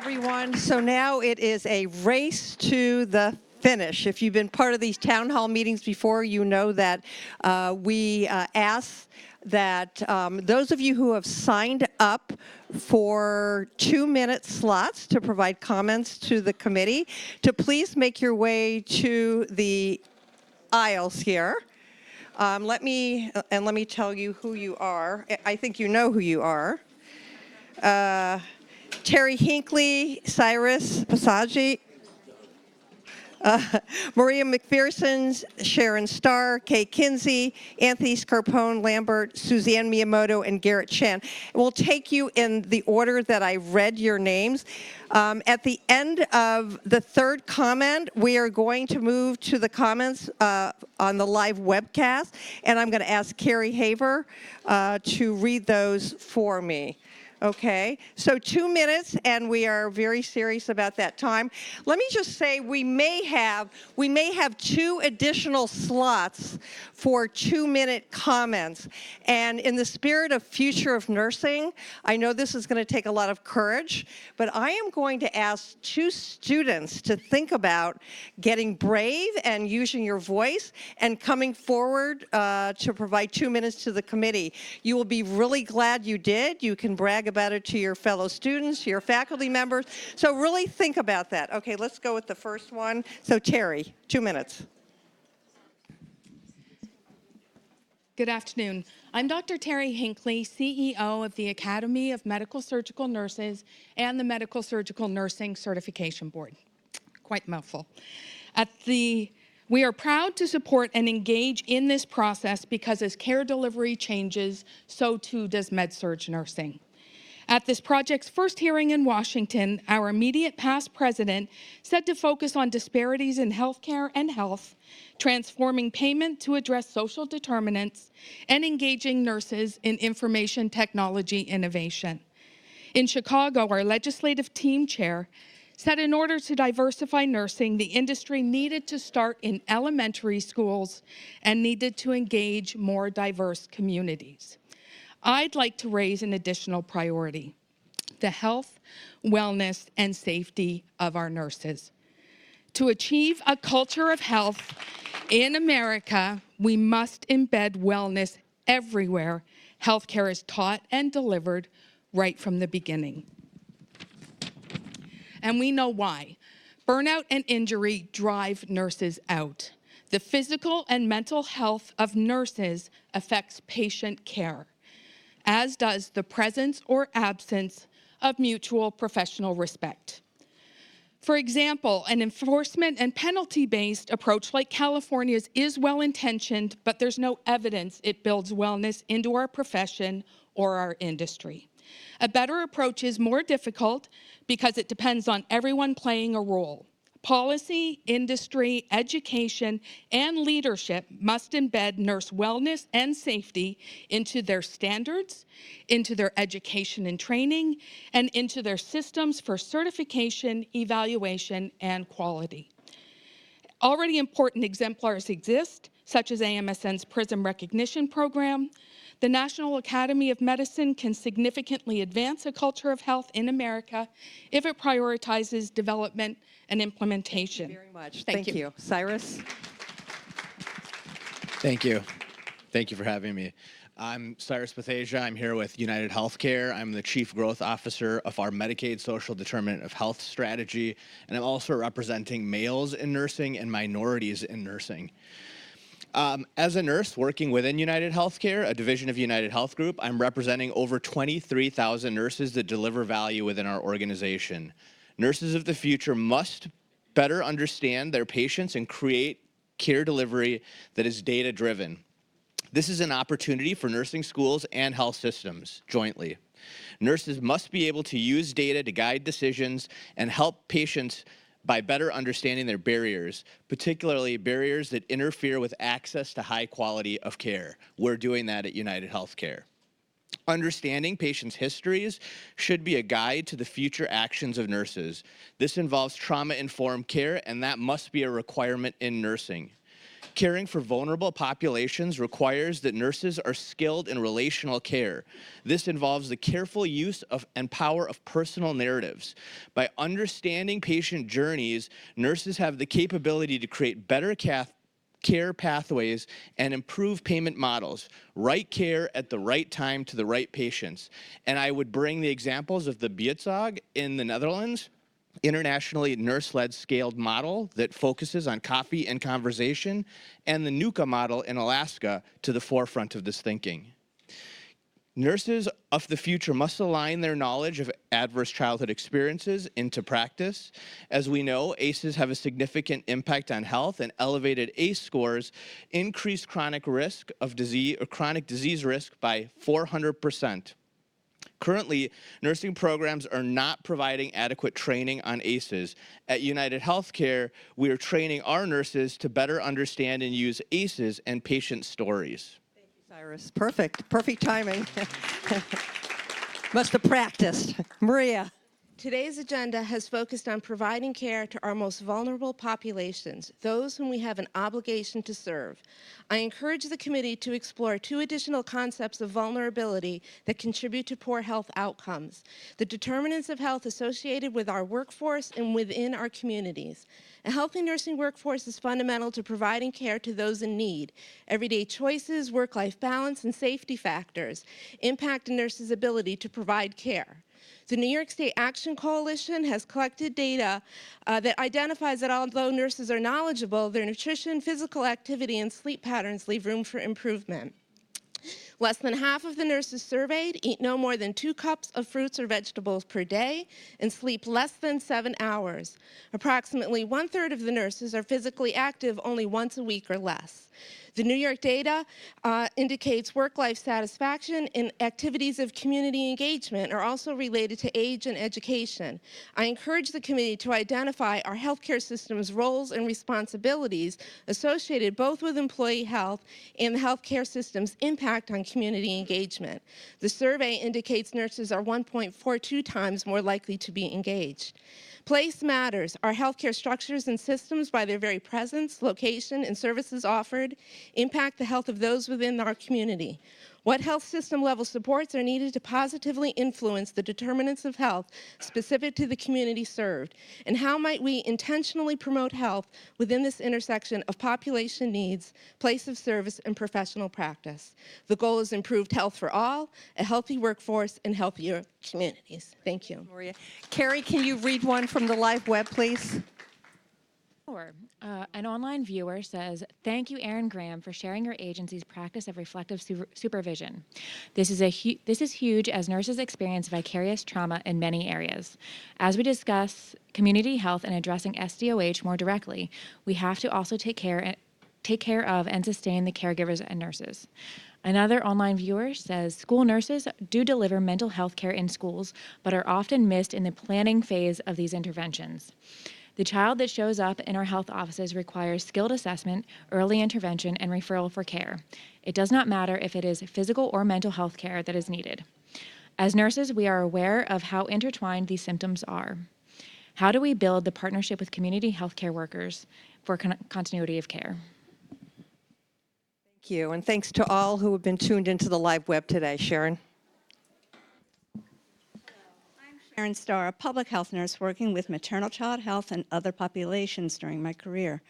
everyone. So now it is a race to the finish. If you've been part of these town hall meetings before, you know that we ask that those of you who have signed up for 2-minute slots to provide comments to the committee to please make your way to the aisles here. Let me tell you who you are. I think you know who you are. Terry Hinckley, Cyrus Passaggi, Maria McPherson, Sharon Starr, Kay Kinsey, Anthony Scarponi, Lambert, Suzanne Miyamoto, and Garrett Chen. We'll take you in the order that I read your names. At the end of the third comment, we are going to move to the comments on the live webcast, and I'm going to ask Carrie Haver to read those for me. Okay, so 2 minutes, and we are very serious about that time. Let me just say we may have 2 additional slots for 2-minute comments. And in the spirit of future of nursing, I know this is going to take a lot of courage, but I am going to ask 2 students to think about getting brave and using your voice and coming forward to provide 2 minutes to the committee. You will be really glad you did. You can brag about it to your fellow students, to your faculty members. So really think about that. Okay, let's go with the first one. So Terry, 2 minutes. Good afternoon. I'm Dr. Terry Hinckley, CEO of the Academy of Medical Surgical Nurses and the Medical Surgical Nursing Certification Board. Quite a mouthful. We are proud to support and engage in this process because as care delivery changes, so too does med-surg nursing. At this project's first hearing in Washington, our immediate past president said to focus on disparities in healthcare and health, transforming payment to address social determinants, and engaging nurses in information technology innovation. In Chicago, our legislative team chair said in order to diversify nursing, the industry needed to start in elementary schools and needed to engage more diverse communities. I'd like to raise an additional priority: the health, wellness, and safety of our nurses. To achieve a culture of health in America, we must embed wellness everywhere healthcare is taught and delivered right from the beginning. And we know why. Burnout and injury drive nurses out. The physical and mental health of nurses affects patient care, as does the presence or absence of mutual professional respect. For example, an enforcement and penalty-based approach like California's is well-intentioned, but there's no evidence it builds wellness into our profession or our industry. A better approach is more difficult because it depends on everyone playing a role. Policy, industry, education, and leadership must embed nurse wellness and safety into their standards, into their education and training, and into their systems for certification, evaluation, and quality. Already important exemplars exist, such as AMSN's PRISM Recognition Program. The National Academy of Medicine can significantly advance a culture of health in America if it prioritizes development and implementation. Thank you very much. Thank you. Cyrus? Thank you. Thank you for having me. I'm Cyrus Smith. I'm here with United Healthcare. I'm the Chief Growth Officer of our Medicaid Social Determinant of Health strategy, and I'm also representing males in nursing and minorities in nursing. As a nurse working within United Healthcare, a division of United Health Group, I'm representing over 23,000 nurses that deliver value within our organization. Nurses of the future must better understand their patients and create care delivery that is data-driven. This is an opportunity for nursing schools and health systems jointly. Nurses must be able to use data to guide decisions and help patients by better understanding their barriers, particularly barriers that interfere with access to high quality of care. We're doing that at United Healthcare. Understanding patients' histories should be a guide to the future actions of nurses. This involves trauma-informed care, and that must be a requirement in nursing. Caring for vulnerable populations requires that nurses are skilled in relational care. This involves the careful use of and power of personal narratives. By understanding patient journeys, nurses have the capability to create better care pathways and improve payment models, right care at the right time to the right patients. And I would bring the examples of the Bietzog in the Netherlands, internationally nurse-led scaled model that focuses on coffee and conversation, and the NUCA model in Alaska to the forefront of this thinking. Nurses of the future must align their knowledge of adverse childhood experiences into practice. As we know, ACEs have a significant impact on health, and elevated ACE scores increase chronic risk of disease or chronic disease risk by 400%. Currently, nursing programs are not providing adequate training on ACEs. At United Healthcare, we are training our nurses to better understand and use ACEs and patient stories. Cyrus, perfect timing. Must have practiced. Maria. Today's agenda has focused on providing care to our most vulnerable populations, those whom we have an obligation to serve. I encourage the committee to explore 2 additional concepts of vulnerability that contribute to poor health outcomes: the determinants of health associated with our workforce and within our communities. A healthy nursing workforce is fundamental to providing care to those in need. Everyday choices, work-life balance, and safety factors impact a nurse's ability to provide care. The New York State Action Coalition has collected data that identifies that although nurses are knowledgeable, their nutrition, physical activity, and sleep patterns leave room for improvement. Less than half of the nurses surveyed eat no more than 2 cups of fruits or vegetables per day and sleep less than 7 hours. Approximately 1/3 of the nurses are physically active only once a week or less. The New York data indicates work-life satisfaction and activities of community engagement are also related to age and education. I encourage the committee to identify our healthcare system's roles and responsibilities associated both with employee health and the healthcare system's impact on community engagement. The survey indicates nurses are 1.42 times more likely to be engaged. Place matters. Our healthcare structures and systems, by their very presence, location, and services offered, impact the health of those within our community. What health system level supports are needed to positively influence the determinants of health specific to the community served? And how might we intentionally promote health within this intersection of population needs, place of service, and professional practice? The goal is improved health for all, a healthy workforce, and healthier communities. Thank you. Maria. Carrie, can you read one from the live web, please? Sure. An online viewer says, "Thank you, Erin Gram, for sharing your agency's practice of reflective supervision. This is huge as nurses experience vicarious trauma in many areas. As we discuss community health and addressing SDOH more directly, we have to also take care of and sustain the caregivers and nurses." Another online viewer says, "School nurses do deliver mental health care in schools, but are often missed in the planning phase of these interventions. The child that shows up in our health offices requires skilled assessment, early intervention, and referral for care. It does not matter if it is physical or mental health care that is needed. As nurses, we are aware of how intertwined these symptoms are. How do we build the partnership with community healthcare workers for continuity of care?" Thank you, and thanks to all who have been tuned into the live web today. Sharon. Sharon Starr, a public health nurse working with maternal child health and other populations during my career.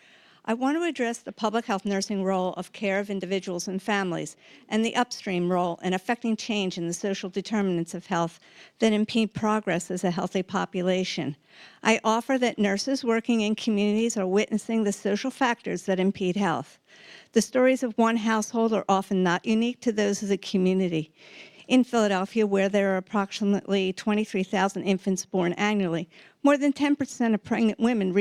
I want to address the public health nursing role of care of individuals and families and the upstream role in affecting change in the social determinants of health that impede progress as a healthy population. I offer that nurses working in communities are witnessing the social factors that impede health. The stories of one household are often not unique to those of the community. In Philadelphia, where there are approximately 23,000 infants born annually, more than 10% of pregnant women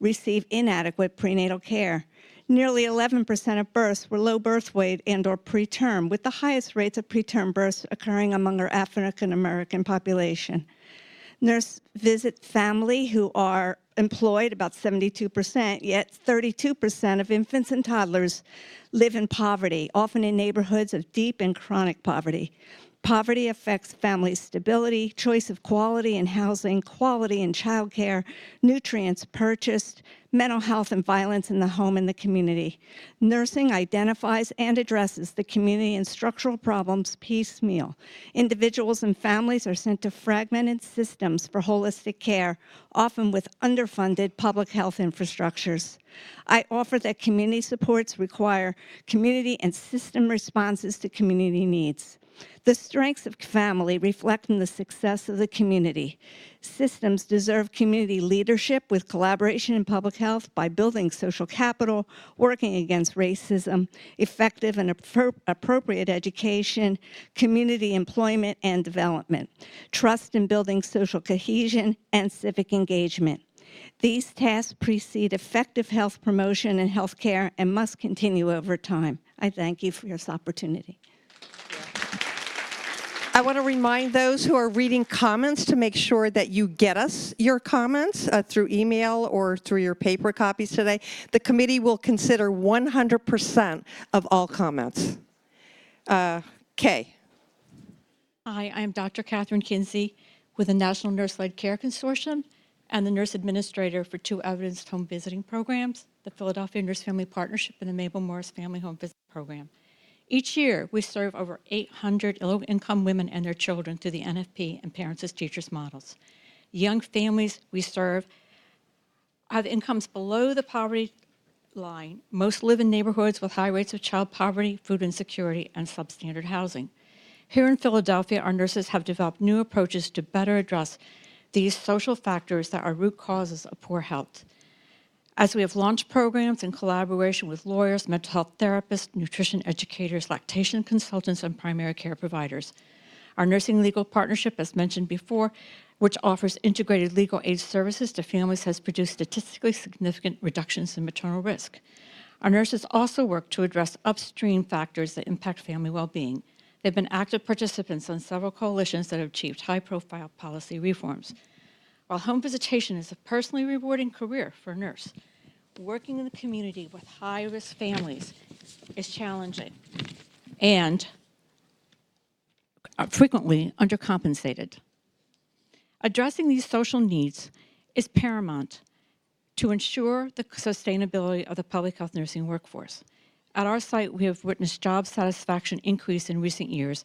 receive inadequate prenatal care. Nearly 11% of births were low birth weight and or preterm, with the highest rates of preterm births occurring among our African American population. Nurse visit family who are employed, about 72%, yet 32% of infants and toddlers live in poverty, often in neighborhoods of deep and chronic poverty. Poverty affects family stability, choice of quality in housing, quality in childcare, nutrients purchased, mental health and violence in the home and the community. Nursing identifies and addresses the community and structural problems piecemeal. Individuals and families are sent to fragmented systems for holistic care, often with underfunded public health infrastructures. I offer that community supports require community and system responses to community needs. The strengths of family reflect in the success of the community. Systems deserve community leadership with collaboration in public health by building social capital, working against racism, effective and appropriate education, community employment and development, trust in building social cohesion, and civic engagement. These tasks precede effective health promotion and health care and must continue over time. I thank you for this opportunity. I want to remind those who are reading comments to make sure that you get us your comments through email or through your paper copies today. The committee will consider 100% of all comments. Kay. Hi, I'm Dr. Katherine Kinsey with the National Nurse-Led Care Consortium and the nurse administrator for 2 evidenced home visiting programs, the Philadelphia Nurse Family Partnership and the Mabel Morris Family Home Visit Program. Each year, we serve over 800 low-income women and their children through the NFP and Parents as Teachers models. Young families we serve have incomes below the poverty line. Most live in neighborhoods with high rates of child poverty, food insecurity, and substandard housing. Here in Philadelphia, our nurses have developed new approaches to better address these social factors that are root causes of poor health. As we have launched programs in collaboration with lawyers, mental health therapists, nutrition educators, lactation consultants, and primary care providers. Our nursing legal partnership, as mentioned before, which offers integrated legal aid services to families, has produced statistically significant reductions in maternal risk. Our nurses also work to address upstream factors that impact family well-being. They've been active participants on several coalitions that have achieved high-profile policy reforms. While home visitation is a personally rewarding career for a nurse, working in the community with high-risk families is challenging and frequently undercompensated. Addressing these social needs is paramount to ensure the sustainability of the public health nursing workforce. At our site, we have witnessed job satisfaction increase in recent years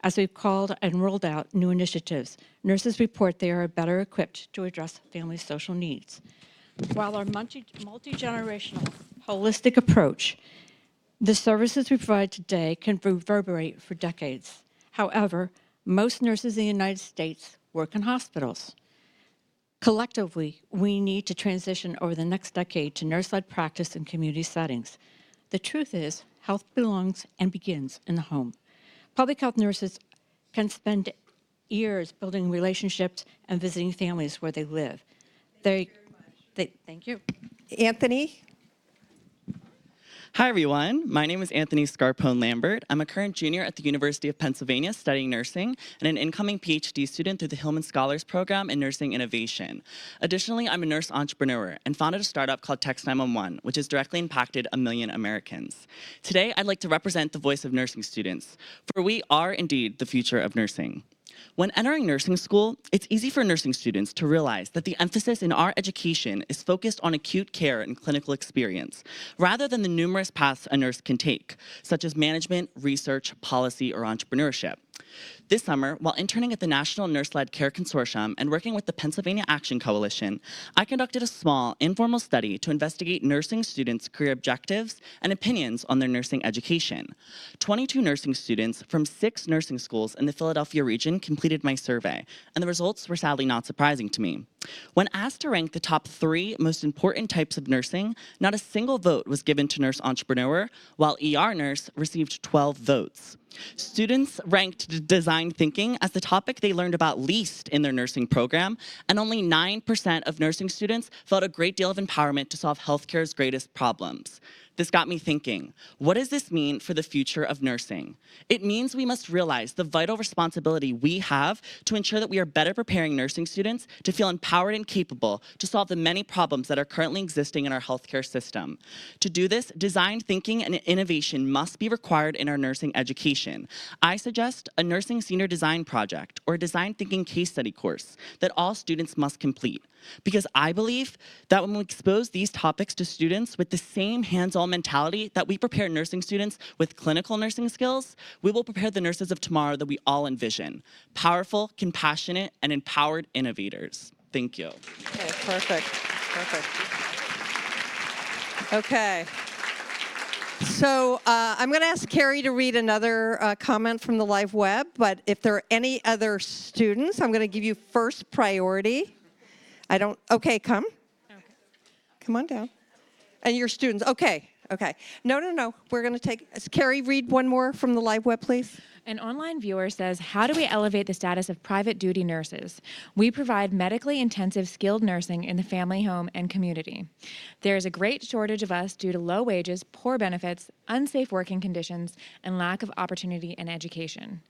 as we've called and rolled out new initiatives. Nurses report they are better equipped to address family social needs. While our multi-generational, holistic approach, the services we provide today can reverberate for decades. However, most nurses in the United States work in hospitals. Collectively, we need to transition over the next decade to nurse-led practice in community settings. The truth is, health belongs and begins in the home. Public health nurses can spend years building relationships and visiting families where they live. Thank you. Anthony? Hi, everyone. My name is Anthony Scarponi Lambert. I'm a current junior at the University of Pennsylvania studying nursing and an incoming PhD student through the Hillman Scholars Program in Nursing Innovation. Additionally, I'm a nurse entrepreneur and founded a startup called Text 911, which has directly impacted 1 million Americans. Today, I'd like to represent the voice of nursing students, for we are indeed the future of nursing. When entering nursing school, it's easy for nursing students to realize that the emphasis in our education is focused on acute care and clinical experience, rather than the numerous paths a nurse can take, such as management, research, policy, or entrepreneurship. This summer, while interning at the National Nurse-Led Care Consortium and working with the Pennsylvania Action Coalition, I conducted a small, informal study to investigate nursing students' career objectives and opinions on their nursing education. 22 nursing students from 6 nursing schools in the Philadelphia region completed my survey, and the results were sadly not surprising to me. When asked to rank the top 3 most important types of nursing, not a single vote was given to nurse entrepreneur, while ER nurse received 12 votes. Students ranked design thinking as the topic they learned about least in their nursing program, and only 9% of nursing students felt a great deal of empowerment to solve healthcare's greatest problems. This got me thinking, what does this mean for the future of nursing? It means we must realize the vital responsibility we have to ensure that we are better preparing nursing students to feel empowered and capable to solve the many problems that are currently existing in our healthcare system. To do this, design thinking and innovation must be required in our nursing education. I suggest a nursing senior design project or a design thinking case study course that all students must complete. Because I believe that when we expose these topics to students with the same hands-on mentality that we prepare nursing students with clinical nursing skills, we will prepare the nurses of tomorrow that we all envision. Powerful, compassionate, and empowered innovators. Thank you. Okay, perfect. Okay. So I'm going to ask Carrie to read another comment from the live web, but if there are any other students, I'm going to give you first priority. Okay, come. Okay. Come on down. And your students, okay. No. We're going to take, Carrie, read one more from the live web, please. An online viewer says, how do we elevate the status of private duty nurses? We provide medically intensive skilled nursing in the family home and community. There is a great shortage of us due to low wages, poor benefits, unsafe working conditions, and lack of opportunity and education.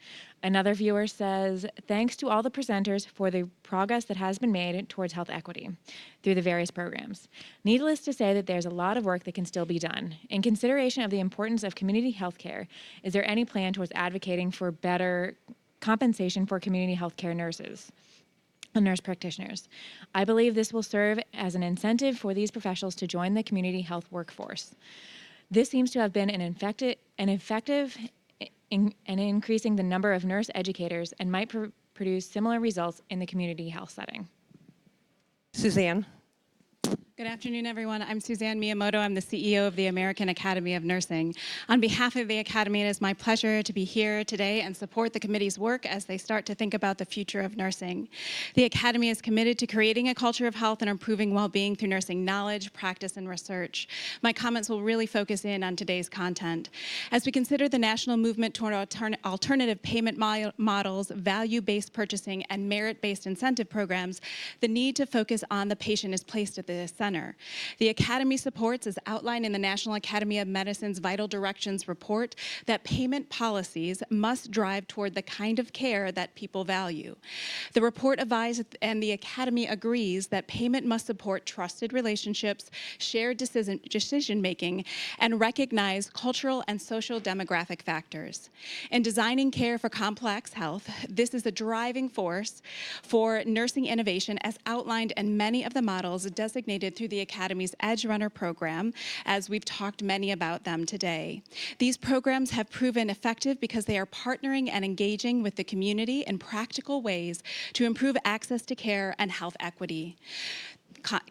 Another viewer says, thanks to all the presenters for the progress that has been made towards health equity through the various programs. Needless to say that there's a lot of work that can still be done. In consideration of the importance of community health care, is there any plan towards advocating for better compensation for community health care nurses and nurse practitioners? I believe this will serve as an incentive for these professionals to join the community health workforce. This seems to have been an effective in increasing the number of nurse educators and might produce similar results in the community health setting. Suzanne. Good afternoon, everyone. I'm Suzanne Miyamoto. I'm the CEO of the American Academy of Nursing. On behalf of the Academy, it is my pleasure to be here today and support the committee's work as they start to think about the future of nursing. The Academy is committed to creating a culture of health and improving well-being through nursing knowledge, practice, and research. My comments will really focus in on today's content. As we consider the national movement toward alternative payment models, value-based purchasing, and merit-based incentive programs, the need to focus on the patient is placed at the center. The Academy supports, as outlined in the National Academy of Medicine's Vital Directions report, that payment policies must drive toward the kind of care that people value. The report advises, and the Academy agrees, that payment must support trusted relationships, shared decision-making, and recognize cultural and social demographic factors. In designing care for complex health, this is a driving force for nursing innovation as outlined in many of the models designated through the Academy's Edge Runner program, as we've talked many about them today. These programs have proven effective because they are partnering and engaging with the community in practical ways to improve access to care and health equity.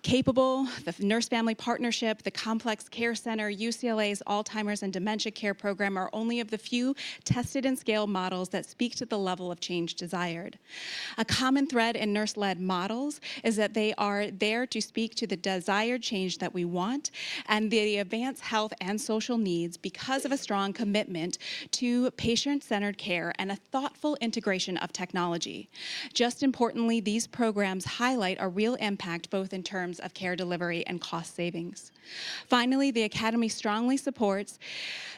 Capable, the Nurse Family Partnership, the Complex Care Center, UCLA's Alzheimer's and Dementia Care Program are only of the few tested and scaled models that speak to the level of change desired. A common thread in nurse-led models is that they are there to speak to the desired change that we want and the advance health and social needs because of a strong commitment to patient-centered care and a thoughtful integration of technology. Just importantly, these programs highlight a real impact both in terms of care delivery and cost savings. Finally, the Academy strongly supports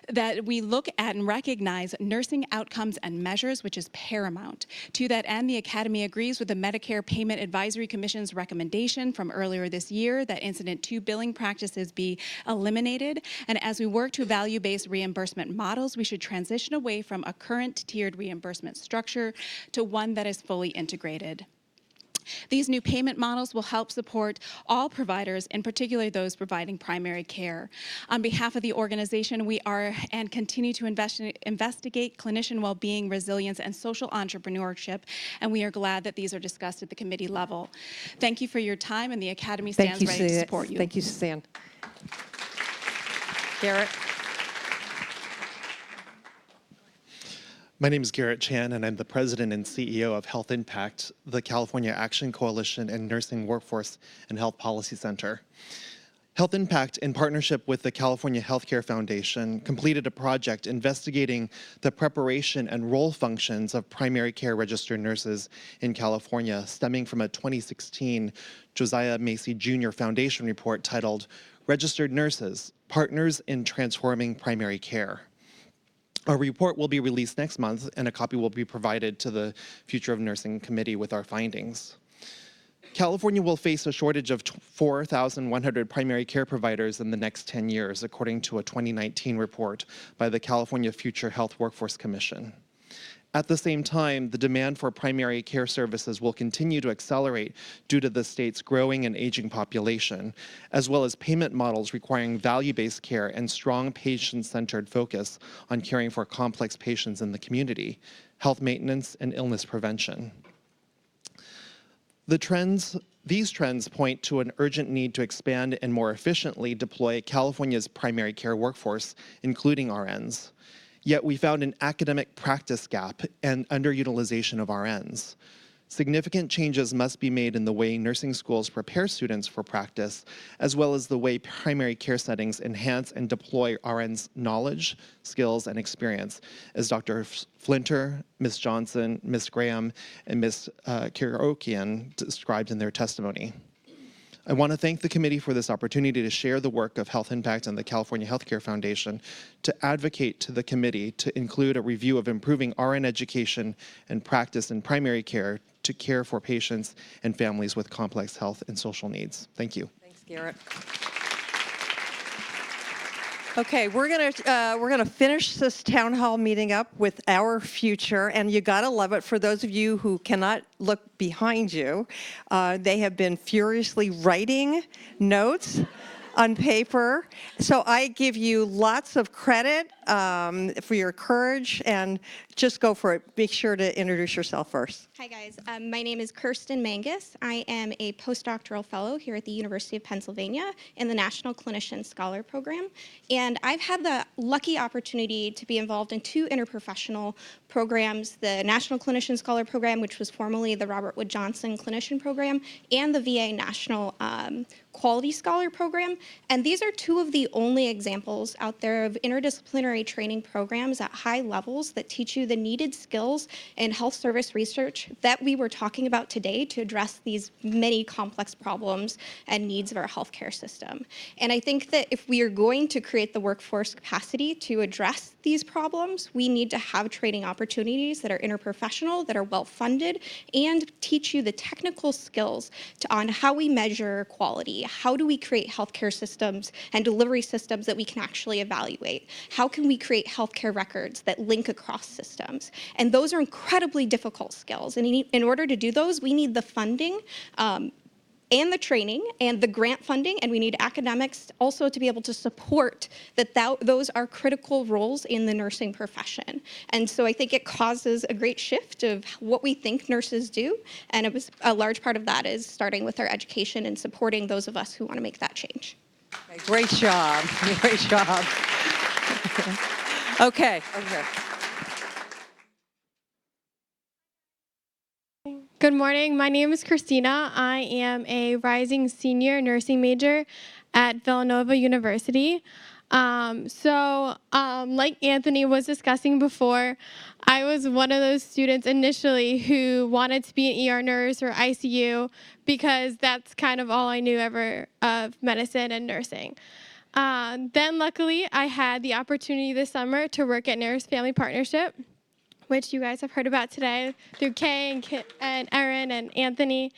that we look at and recognize nursing outcomes and measures, which is paramount. To that end, the Academy agrees with the Medicare Payment Advisory Commission's recommendation from earlier this year that Incident 2 billing practices be eliminated. And as we work to value-based reimbursement models, we should transition away from a current tiered reimbursement structure to one that is fully integrated. These new payment models will help support all providers, in particular those providing primary care. On behalf of the organization, we are and continue to investigate clinician well-being, resilience, and social entrepreneurship, and we are glad that these are discussed at the committee level. Thank you for your time, and the Academy stands ready to support you. Thank you, Suzanne. Garrett. My name is Garrett Chan, and I'm the president and CEO of Health Impact, the California Action Coalition and Nursing Workforce and Health Policy Center. Health Impact, in partnership with the California Healthcare Foundation, completed a project investigating the preparation and role functions of primary care registered nurses in California, stemming from a 2016 Josiah Macy Jr. Foundation report titled registered nurses, partners in transforming primary care. Our report will be released next month, and a copy will be provided to the Future of Nursing Committee with our findings. California will face a shortage of 4,100 primary care providers in the next 10 years, according to a 2019 report by the California Future Health Workforce Commission. At the same time, the demand for primary care services will continue to accelerate due to the state's growing and aging population, as well as payment models requiring value-based care and strong patient-centered focus on caring for complex patients in the community, health maintenance, and illness prevention. These trends point to an urgent need to expand and more efficiently deploy California's primary care workforce, including RNs. Yet we found an academic practice gap and underutilization of RNs. Significant changes must be made in the way nursing schools prepare students for practice, as well as the way primary care settings enhance and deploy RNs' knowledge, skills, and experience, as Dr. Flinter, Ms. Johnson, Ms. Graham, and Ms. Kirokian described in their testimony. I want to thank the committee for this opportunity to share the work of Health Impact and the California Healthcare Foundation to advocate to the committee to include a review of improving RN education and practice in primary care to care for patients and families with complex health and social needs. Thank you. Thanks, Garrett. Okay, we're gonna finish this town hall meeting up with our future, and you gotta love it. For those of you who cannot look behind you, they have been furiously writing notes on paper. So I give you lots of credit for your courage, and just go for it. Make sure to introduce yourself first. Hi guys, my name is Kirsten Mangus. I am a postdoctoral fellow here at the University of Pennsylvania in the National Clinician Scholar Program. And I've had the lucky opportunity to be involved in two interprofessional programs, the National Clinician Scholar Program, which was formerly the Robert Wood Johnson Clinician Program, and the VA National Quality Scholar Program. And these are two of the only examples out there of interdisciplinary training programs at high levels that teach you the needed skills in health service research that we were talking about today to address these many complex problems and needs of our healthcare system. And I think that if we are going to create the workforce capacity to address these problems, we need to have training opportunities that are interprofessional, that are well-funded, and teach you the technical skills on how we measure quality. How do we create healthcare systems and delivery systems that we can actually evaluate? How can we create healthcare records that link across systems? And those are incredibly difficult skills. And in order to do those, we need the funding and the training and the grant funding, and we need academics also to be able to support that those are critical roles in the nursing profession. And so I think it causes a great shift of what we think nurses do, and it was a large part of that is starting with our education and supporting those of us who want to make that change. Okay, great job, great job. Okay. Good morning. My name is Christina. I am a rising senior nursing major at Villanova University. Like Anthony was discussing before, I was one of those students initially who wanted to be an ER nurse or ICU because that's kind of all I knew ever of medicine and nursing. Then luckily, I had the opportunity this summer to work at Nurse Family Partnership, which you guys have heard about today through Kay and Erin and Anthony,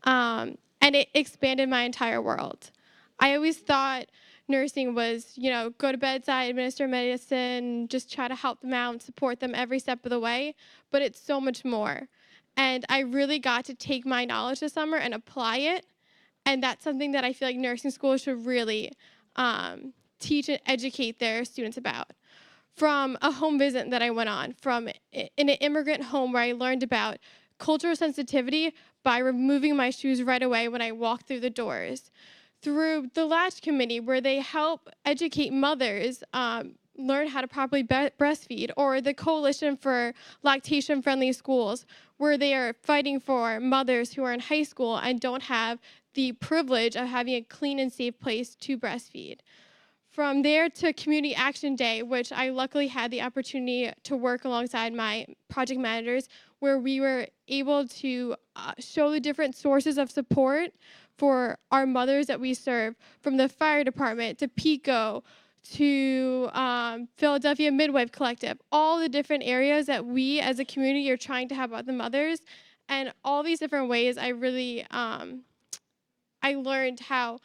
and it expanded my entire world. I always thought nursing was, go to bedside, administer medicine, just try to help them out and support them every step of the way, but it's so much more. And I really got to take my knowledge this summer and apply it, and that's something that I feel like nursing schools should really teach and educate their students about. From a home visit that I went on, from in an immigrant home where I learned about cultural sensitivity by removing my shoes right away when I walked through the doors, through the Latch Committee where they help educate mothers learn how to properly breastfeed, or the Coalition for Lactation-Friendly Schools where they are fighting for mothers who are in high school and don't have the privilege of having a clean and safe place to breastfeed. From there to Community Action Day, which I luckily had the opportunity to work alongside my project managers, where we were able to show the different sources of support for our mothers that we serve, from the fire department to PICO to Philadelphia Midwife Collective, all the different areas that we as a community are trying to help out the mothers. And all these different ways, I really, I learned how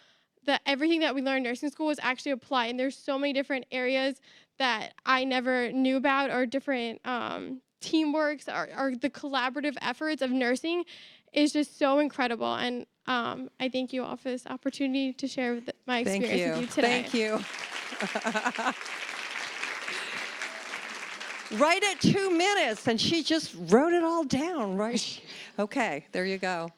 everything that we learned in nursing school was actually applied. And there's so many different areas that I never knew about, or different teamworks, or the collaborative efforts of nursing is just so incredible. And I thank you all for this opportunity to share my experience with you today. Thank you. Right at 2 minutes, and she just wrote it all down, right? Okay, there you go.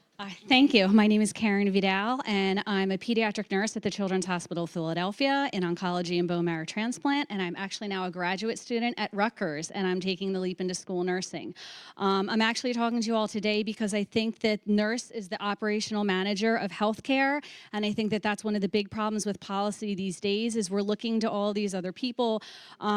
Thank you. My name is Karen Vidal, and I'm a pediatric nurse at the Children's Hospital of Philadelphia in oncology and bone marrow transplant, and I'm actually now a graduate student at Rutgers, and I'm taking the leap into school nursing. I'm actually talking to you all today because I think that nurse is the operational manager of healthcare, and I think that that's one of the big problems with policy these days is we're looking to all these other people.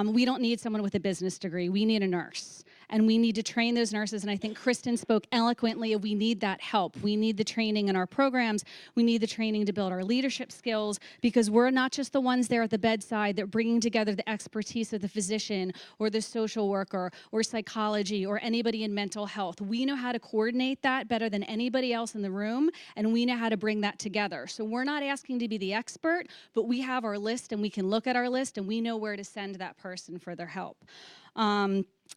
We don't need someone with a business degree. We need a nurse. And we need to train those nurses, and I think Kristen spoke eloquently of we need that help. We need the training in our programs. We need the training to build our leadership skills, because we're not just the ones there at the bedside that are bringing together the expertise of the physician or the social worker or psychology or anybody in mental health. We know how to coordinate that better than anybody else in the room, and we know how to bring that together. So we're not asking to be the expert, but we have our list, and we can look at our list, and we know where to send that person for their help.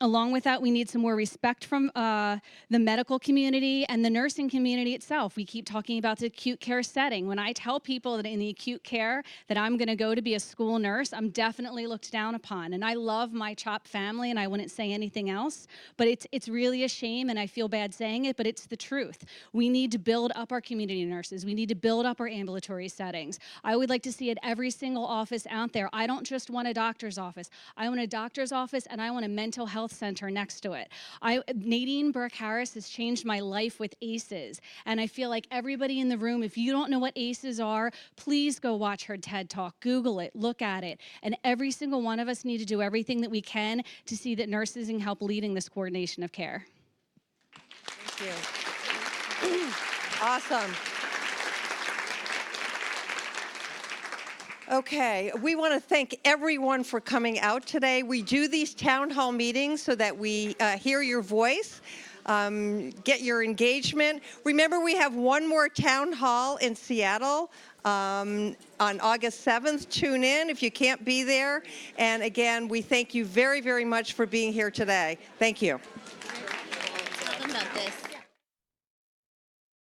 Along with that, we need some more respect from the medical community and the nursing community itself. We keep talking about the acute care setting. When I tell people that in the acute care that I'm going to go to be a school nurse, I'm definitely looked down upon. And I love my CHOP family, and I wouldn't say anything else. But it's really a shame, and I feel bad saying it, but it's the truth. We need to build up our community nurses. We need to build up our ambulatory settings. I would like to see at every single office out there. I don't just want a doctor's office. I want a doctor's office, and I want a mental health center next to it. Nadine Burke-Harris has changed my life with ACEs, and I feel like everybody in the room, if you don't know what ACEs are, please go watch her TED Talk, Google it, look at it, and every single one of us need to do everything that we can to see that nurses can help leading this coordination of care. Thank you. Awesome. Okay, we want to thank everyone for coming out today. We do these town hall meetings so that we hear your voice, get your engagement. Remember, we have one more town hall in Seattle on August 7th. Tune in if you can't be there. And again, we thank you very, very much for being here today. Thank you.